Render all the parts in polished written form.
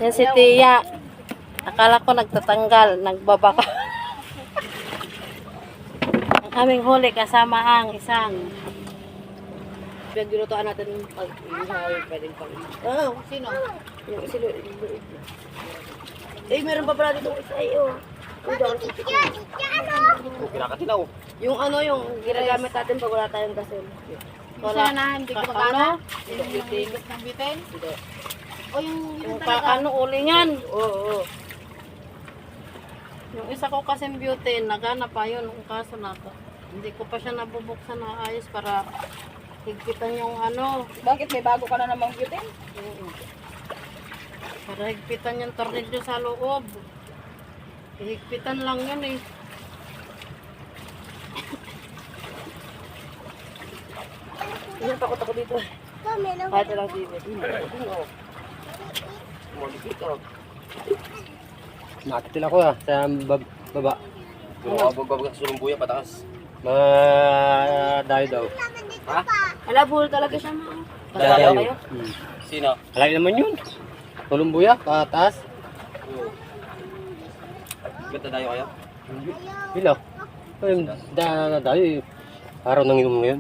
Yan si Tia. Akala ko nagtatanggal, nagbabaka. Ang aming huli kasama ang isang. Pinaglutoan natin yung pag-ihaw, pwedeng pag sino? Yung silo. Eh, meron pa pala dito isa eh, oh. Kinakatilaw. Yung ano, yung ginagamit natin pag wala tayong gasol. Wala na, hindi ko magana. Yung bitin. Ng bitin? Hindi. O yung Talaga. ano, ulingan. Oo. Yung isa ko kasi butane, nagana pa yun. Ang kaso na to. Hindi ko pa siya nabubuksan na ayos para higpitan yung ano. Bakit may bago ka na namang bitin? Para higpitan yung tornilyo sa loob. Higpitan lang yun eh. Yung takot ako dito. Kahit walang TV. Nakatitil ako sa baba. Bumabog sa sulong buya pataas. Mga dayo daw. Ha? Ala, bull talaga siya mo. Dayo. Kayo? Sino? Alay naman yun. Tulumbuya, pataas. Ba't na tayo kayo? Bila. Ayun, dayo eh. Araw nang inom ngayon.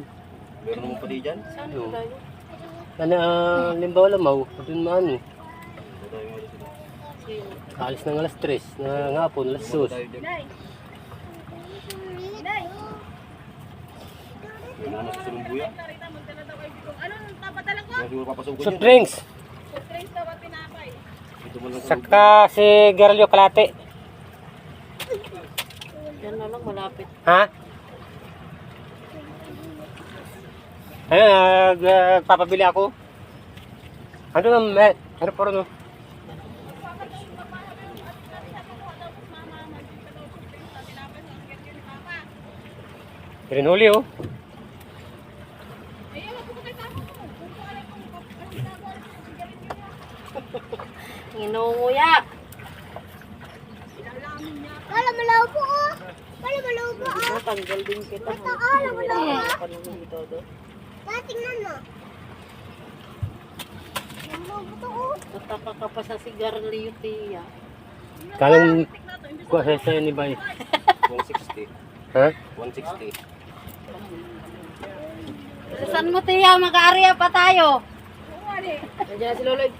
Meron mo pa di dyan? Saan Yung- tayo? Limbawa lamaw, dun maano. Tayo mo dito. Alis ng alas 3, ng hapon, alas 2. Tayo dyan. Meron naman sa sulong buya. Kaya siguro papasukin Soft yun. drinks. Ito mo lang sa Saka si Geralio Kalate. Yan na lang, malapit. Ha? Ayun, papabili ako. Ano na, ano po rin, no? Rinuli, oh. Inunguya. Wala malabo oh. Wala malabo oh. Natanggal din kita. Wala malabo. Panunod dito do. Tingnan mo. Malabo to oh. Nataka ka pa sa sigarilyo, Tia. Kalang kuha sa'yo ni Bay. 160. Ha? 160. Saan mo, Tia? Mag-aarya pa tayo. Nandiyan si Loloy.